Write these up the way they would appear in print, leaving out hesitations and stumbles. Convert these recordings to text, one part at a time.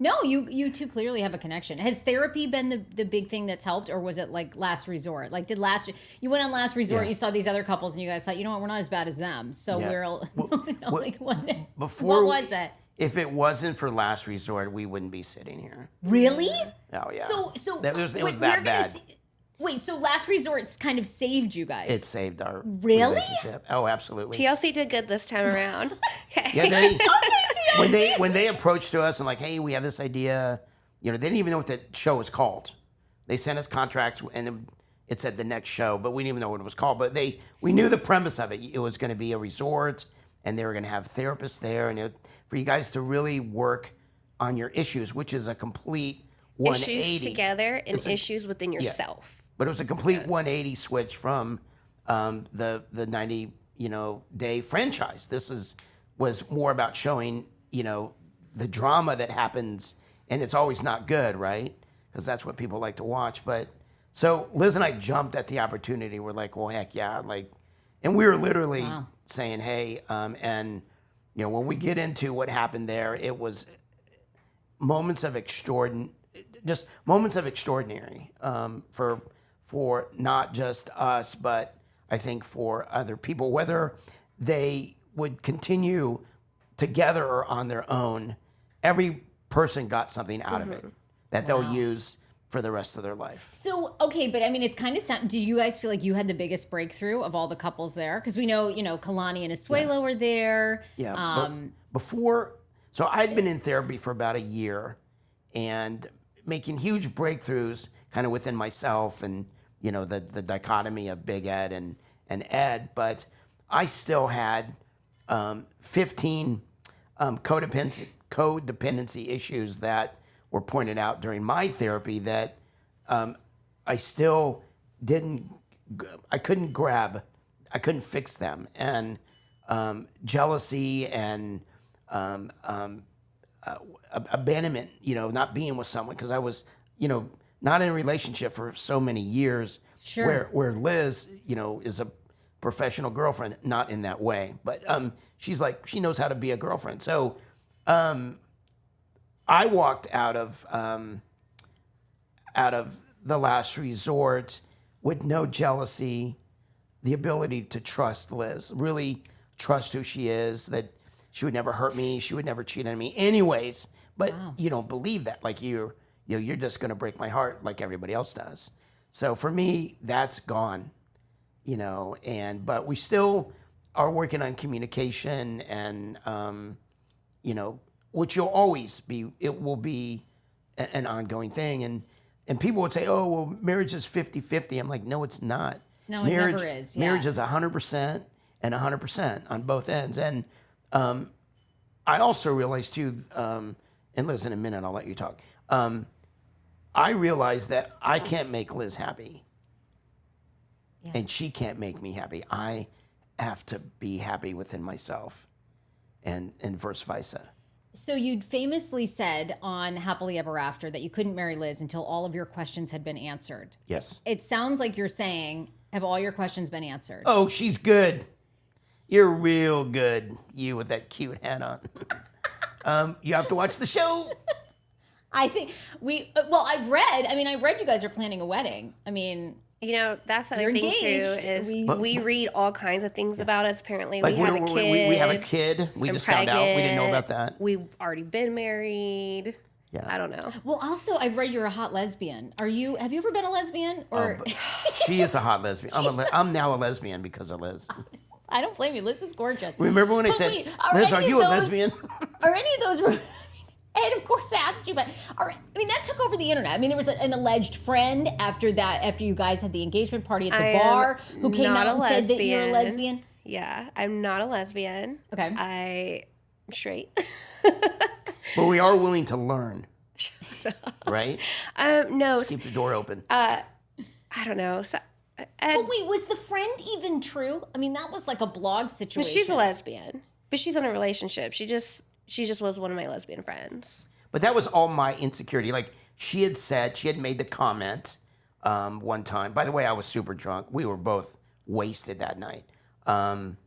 No, you two clearly have a connection. Has therapy been the big thing that's helped, or was it like last resort? Like you went on last resort, you saw these other couples, and you guys thought, you know what, we're not as bad as them. So we're what was it? If it wasn't for last resort, we wouldn't be sitting here. Really? Oh yeah. So it was that bad. Wait, so last resort's kind of saved you guys? It saved our relationship. Oh, absolutely. TLC did good this time around. Yeah, when they approached to us and like, hey, we have this idea, they didn't even know what the show was called. They sent us contracts and it said the next show, but we didn't even know what it was called. But we knew the premise of it. It was going to be a resort, and they were going to have therapists there, and for you guys to really work on your issues, which is a complete 180. Issues together and issues within yourself. Yeah. But it was a complete 180 switch from the 90 day franchise. This was more about showing the drama that happens, and it's always not good, right? Because that's what people like to watch. But so Liz and I jumped at the opportunity. We're like, well, heck yeah, and we were literally saying, hey, and when we get into what happened there, it was moments of extraordinary for not just us, but I think for other people, whether they would continue together or on their own, every person got something out of it that they'll use for the rest of their life. So, okay, but I mean, it's kind of, do you guys feel like you had the biggest breakthrough of all the couples there? Because we know, Kalani and Asuelo were there. Yeah, but so I'd been in therapy for about a year and making huge breakthroughs kind of within myself and, the dichotomy of Big Ed and Ed, but I still had 15 codependency issues that were pointed out during my therapy that I still I couldn't fix them. And jealousy and abandonment, not being with someone because I was, not in a relationship for so many years. Sure. Where Liz, is a professional girlfriend, not in that way, but she's like, she knows how to be a girlfriend. So I walked out of the last resort with no jealousy, the ability to trust Liz, really trust who she is, that she would never hurt me, she would never cheat on me anyways, but you don't believe that, like you're just going to break my heart like everybody else does. So for me, that's gone, but we still are working on communication and, which will always be, it will be an ongoing thing. And people would say, oh, well, marriage is 50-50. I'm like, no, it's not. No, it never is. Yeah. Marriage is 100% and 100% on both ends. And I also realized too, and Liz, in a minute, I'll let you talk. I realized that I can't make Liz happy, and she can't make me happy. I have to be happy within myself, and vice versa. So you'd famously said on Happily Ever After that you couldn't marry Liz until all of your questions had been answered. Yes. It sounds like you're saying, have all your questions been answered? Oh, she's good. You're real good, you with that cute hat on. You have to watch the show. I think I've read you guys are planning a wedding. I mean, that's the other thing too, is we read all kinds of things about us. Apparently, like we have a kid. We have a kid. We just found out. We didn't know about that. We've already been married. Yeah. I don't know. Well, also, I've read you're a hot lesbian. Have you ever been a lesbian? Or she is a hot lesbian. I'm now a lesbian because of Liz. I don't blame you. Liz is gorgeous. Remember when I said, Liz, are you a lesbian? Are any of those... And of course I asked you, but that took over the internet. I mean, there was an alleged friend after you guys had the engagement party at the bar who came out and said that you're a lesbian. Yeah, I'm not a lesbian. Okay. I'm straight. But we are willing to learn. Right? No. Just keep the door open. I don't know. So, but wait, was the friend even true? I mean, that was like a blog situation. She's a lesbian, but she's in a relationship. She just was one of my lesbian friends. But that was all my insecurity. Like she had made the comment one time. By the way, I was super drunk. We were both wasted that night. And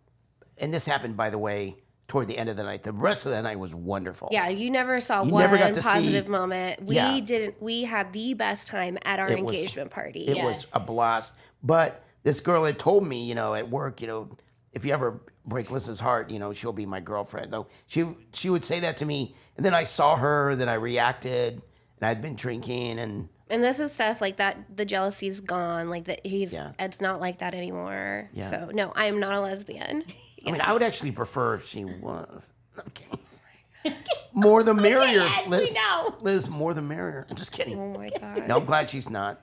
this happened, by the way, toward the end of the night. The rest of the night was wonderful. Yeah, you never saw You one never got to positive see- moment. We Yeah. didn't. We had the best time at our engagement party. It was a blast. But this girl had told me, at work, if you ever break Liz's heart, she'll be my girlfriend. Though she would say that to me, and then I saw her, then I reacted, and I'd been drinking, and this is stuff like that. The jealousy's gone. Like that, Yeah. It's not like that anymore. Yeah. So no, I am not a lesbian. I mean, I would actually prefer if she was. I'm kidding. More the merrier, Ed, Liz. we know. Liz, more the merrier. I'm just kidding. Oh my god. No, I'm glad she's not.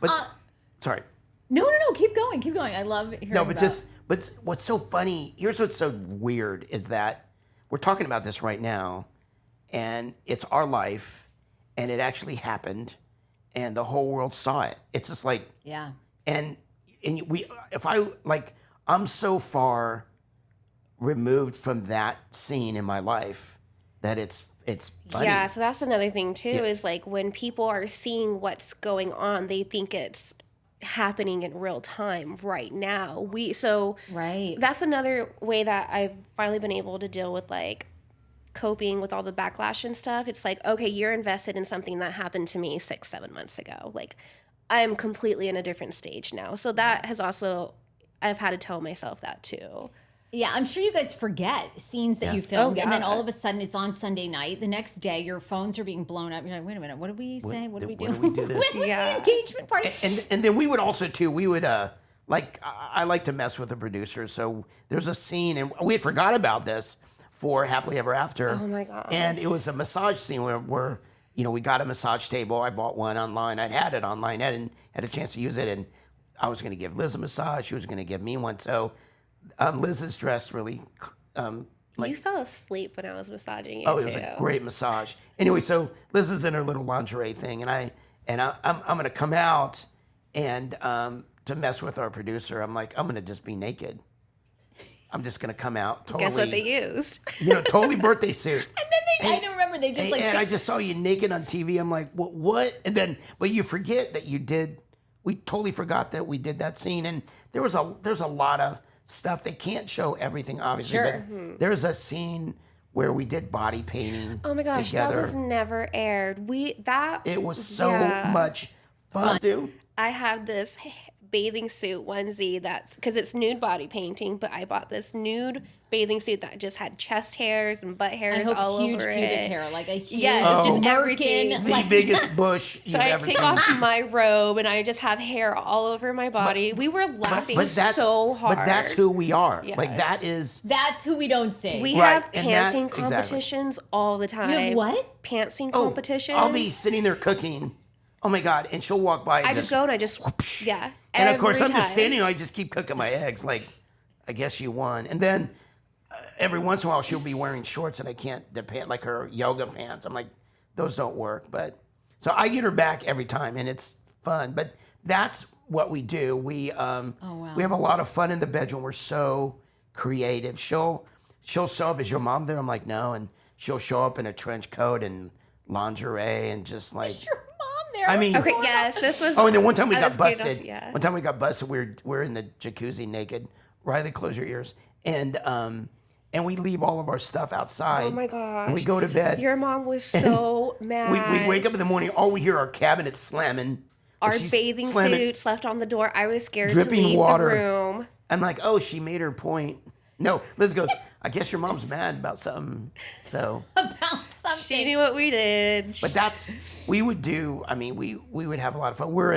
But sorry. No. Keep going. I love hearing No, but about. but what's so funny, here's what's so weird is that we're talking about this right now, and it's our life, and it actually happened, and the whole world saw it. It's just like, Yeah. and I'm so far removed from that scene in my life that it's funny. Yeah, so that's another thing too. Yeah. Is like when people are seeing what's going on, they think it's happening in real time right now. Right. That's another way that I've finally been able to deal with like coping with all the backlash and stuff. It's like, okay, you're invested in something that happened to me 6-7 months ago. Like I'm completely in a different stage now. So that has also, I've had to tell myself that too. Yeah, I'm sure you guys forget scenes that you filmed, Oh, and then yeah. all of a sudden it's on Sunday night. The next day, your phones are being blown up. You're like, wait a minute, what did we say? What did we do? when did we do this? When was Yeah. the engagement party? And then we would also too. We would I like to mess with the producers. So there's a scene, and we had forgot about this for Happily Ever After. Oh my God. And it was a massage scene where we got a massage table. I bought one online. I'd had it online. I hadn't had a chance to use it, and I was going to give Liz a massage. She was going to give me one. So Liz is dressed really. You fell asleep when I was massaging you Oh, too. it was a great massage. Anyway, so Liz is in her little lingerie thing, and I'm going to come out and to mess with our producer. I'm like, I'm going to just be naked. I'm just going to come out totally. Guess what they used? Totally birthday suit. And then I don't remember, they just And I just saw you naked on TV. I'm like, what? And then, but you forget that you did. We totally forgot that we did that scene, and there's a lot of stuff. They can't show everything, obviously. Sure. But there's a scene where we did body painting. Oh my gosh, together. that was never aired. It was so much fun, dude. I have this bathing suit onesie that's because it's nude body painting, but I bought this nude bathing suit that just had chest hairs and butt hairs all huge over pubic it. hair, like a huge Yes, just merkin, everything. The biggest bush you've So I ever take seen. off my robe and I just have hair all over my body. We were laughing that's so hard. But that's who we are. Yeah. Like that is. That's who we don't see. we Right, have and that- pantsing exactly. competitions all the time. You have what? Pantsing Oh, competitions. I'll be sitting there cooking. Oh my God! And she'll walk by. And I just go and I just yeah. And of course, every I'm just time. standing there. I just keep cooking my eggs. Like, I guess you won. And then every once in a while, she'll be wearing shorts, and I can't depend like her yoga pants. I'm like, those don't work. But so I get her back every time, and it's fun. But that's what we do. We we have a lot of fun in the bedroom. We're so creative. She'll show up. Is your mom there? I'm like, no. And she'll show up in a trench coat and lingerie and just like. Your mom there. I mean, Okay, yes, this was. oh, and then one time we I got was good enough, busted. yeah. One time we got busted. We're in the jacuzzi naked. Riley, close your ears. And we leave all of our stuff outside. Oh my gosh. And we go to bed. Your mom was so mad. We wake up in the morning. All we hear are cabinets slamming. Our She's bathing slamming, suits left on the door. I was scared dripping to leave water. the room. I'm like, oh, she made her point. No, Liz goes, I guess your mom's mad about something. So, About something. She knew what we did. but we would do. I mean, we would have a lot of fun. We're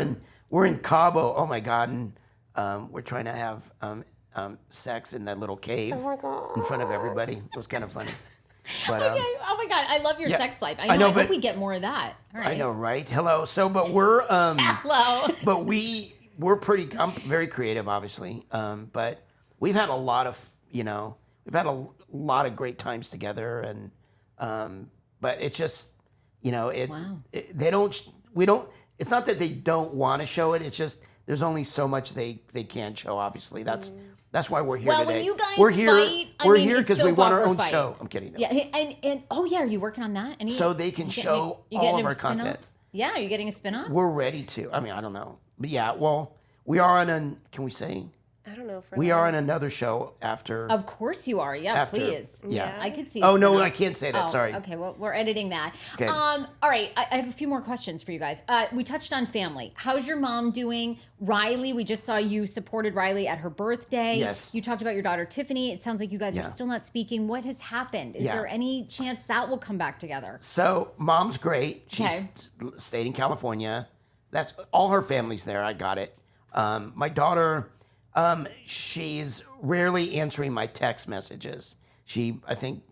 in Cabo. Oh my God, and we're trying to have sex in that little cave in front of everybody. It was kind of funny. But Okay. Oh my God, I love your yeah. sex life. I know, I hope but- we get more of that. All right. I know, right? Hello. So, but we're Hello. but we're pretty. I'm very creative, obviously. But we've had a lot of we've had a lot of great times together, and but it's just Wow. they don't. We don't. It's not that they don't want to show it. It's just there's only so much they can show. Obviously, that's why we're here Well, today. when you guys we're here. fight, I we're mean, here it's because we soap want our opera own fight. show. I'm kidding. No. Yeah, and oh yeah, are you working on that? So they can show all of our content. Yeah, are you getting a spin-off? We're ready to. I mean, I don't know, but yeah. Well, we are on an. Can we say? I don't know. We are on another show after. Of course you are. Yeah, please. Yeah. I could see. Oh, no, I can't say that. Oh, Sorry. Okay, well, we're editing that. Okay. All right, I have a few more questions for you guys. We touched on family. How's your mom doing? Riley, we just saw you supported Riley at her birthday. Yes. You talked about your daughter, Tiffany. It sounds like you guys are still not speaking. What has happened? Is there any chance that will come back together? So, mom's great. She's stayed in California. That's all her family's there. I got it. My daughter, she's rarely answering my text messages. I think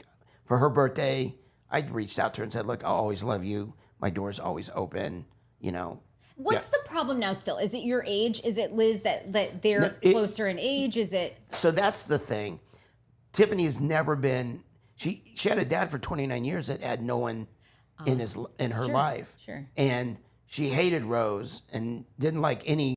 for her birthday, I reached out to her and said, look, I'll always love you. My door's always open, you know. What's the problem now still? Is it your age? Is it Liz that they're closer in age? Is it? So that's the thing. Tiffany's never been, she had a dad for 29 years that had no one in her life. Sure. And she hated Rose and didn't like any